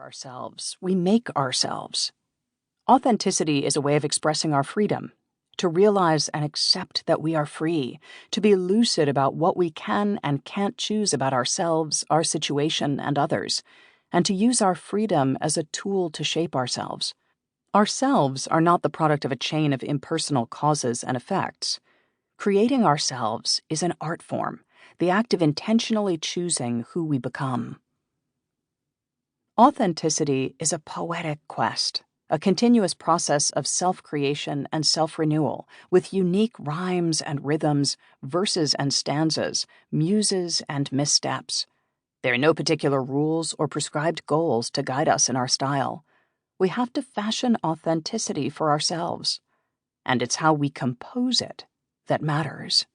ourselves. We make ourselves. Authenticity is a way of expressing our freedom, to realize and accept that we are free, to be lucid about what we can and can't choose about ourselves, our situation, and others, and to use our freedom as a tool to shape ourselves. Ourselves are not the product of a chain of impersonal causes and effects. Creating ourselves is an art form, the act of intentionally choosing who we become. Authenticity is a poetic quest, a continuous process of self-creation and self-renewal, with unique rhymes and rhythms, verses and stanzas, muses and missteps. There are no particular rules or prescribed goals to guide us in our style. We have to fashion authenticity for ourselves, and it's how we compose it that matters.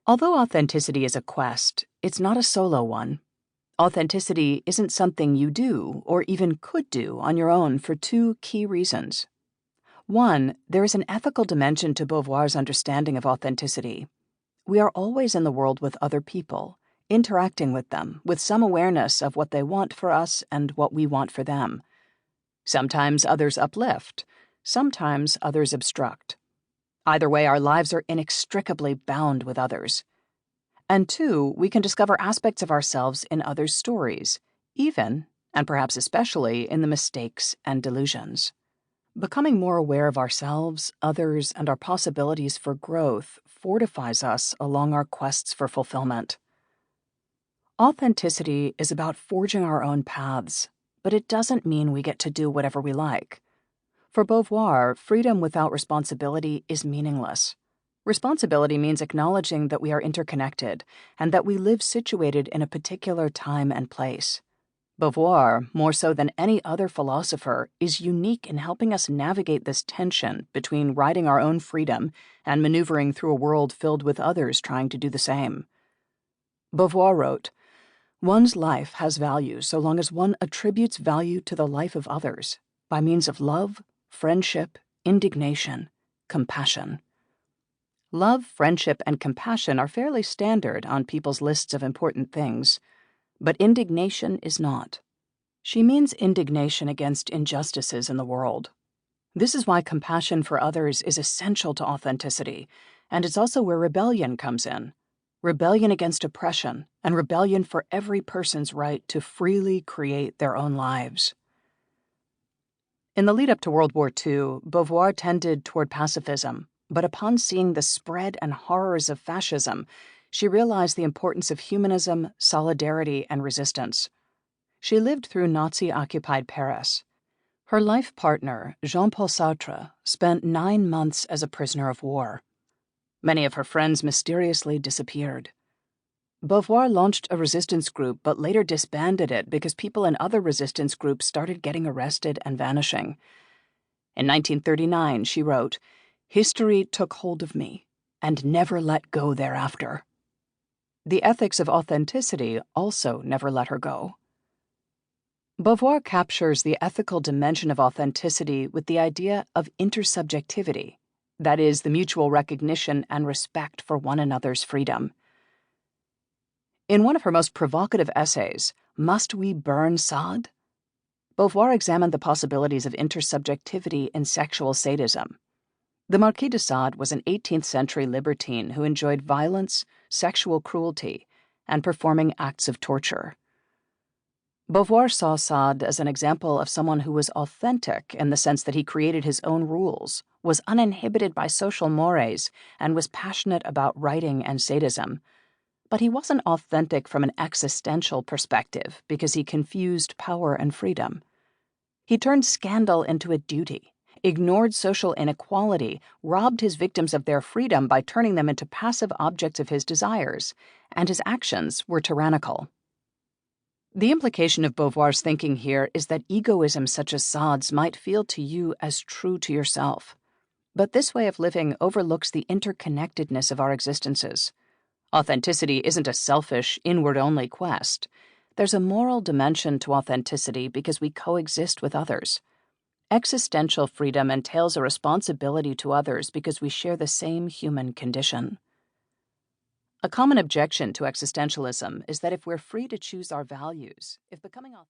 Although authenticity is a quest, it's not a solo one. Authenticity isn't something you do or even could do on your own for two key reasons. One, there is an ethical dimension to Beauvoir's understanding of authenticity. We are always in the world with other people, interacting with them with some awareness of what they want for us and what we want for them. Sometimes others uplift, sometimes others obstruct. Either way, our lives are inextricably bound with others. And two, we can discover aspects of ourselves in others' stories, even, and perhaps especially, in the mistakes and delusions. Becoming more aware of ourselves, others, and our possibilities for growth fortifies us along our quests for fulfillment. Authenticity is about forging our own paths, but it doesn't mean we get to do whatever we like. For Beauvoir, freedom without responsibility is meaningless. Responsibility means acknowledging that we are interconnected and that we live situated in a particular time and place. Beauvoir, more so than any other philosopher, is unique in helping us navigate this tension between riding our own freedom and maneuvering through a world filled with others trying to do the same. Beauvoir wrote, "One's life has value so long as one attributes value to the life of others by means of love, friendship, indignation, compassion." Love, friendship, and compassion are fairly standard on people's lists of important things, but indignation is not. She means indignation against injustices in the world. This is why compassion for others is essential to authenticity, and it's also where rebellion comes in. Rebellion against oppression, and rebellion for every person's right to freely create their own lives. In the lead-up to World War II, Beauvoir tended toward pacifism, but upon seeing the spread and horrors of fascism, she realized the importance of humanism, solidarity, and resistance. She lived through Nazi-occupied Paris. Her life partner, Jean-Paul Sartre, spent 9 months as a prisoner of war. Many of her friends mysteriously disappeared. Beauvoir launched a resistance group but later disbanded it because people in other resistance groups started getting arrested and vanishing. In 1939, she wrote, "History took hold of me and never let go thereafter." The ethics of authenticity also never let her go. Beauvoir captures the ethical dimension of authenticity with the idea of intersubjectivity, that is, the mutual recognition and respect for one another's freedom. In one of her most provocative essays, "Must We Burn Sod?" Beauvoir examined the possibilities of intersubjectivity in sexual sadism. The Marquis de Sade was an 18th-century libertine who enjoyed violence, sexual cruelty, and performing acts of torture. Beauvoir saw Sade as an example of someone who was authentic in the sense that he created his own rules, was uninhibited by social mores, and was passionate about writing and sadism. But he wasn't authentic from an existential perspective because he confused power and freedom. He turned scandal into a duty, ignored social inequality, robbed his victims of their freedom by turning them into passive objects of his desires, and his actions were tyrannical. The implication of Beauvoir's thinking here is that egoism such as Sade's might feel to you as true to yourself. But this way of living overlooks the interconnectedness of our existences. Authenticity isn't a selfish, inward-only quest. There's a moral dimension to authenticity because we coexist with others. Existential freedom entails a responsibility to others because we share the same human condition. A common objection to existentialism is that if we're free to choose our values, if becoming authentic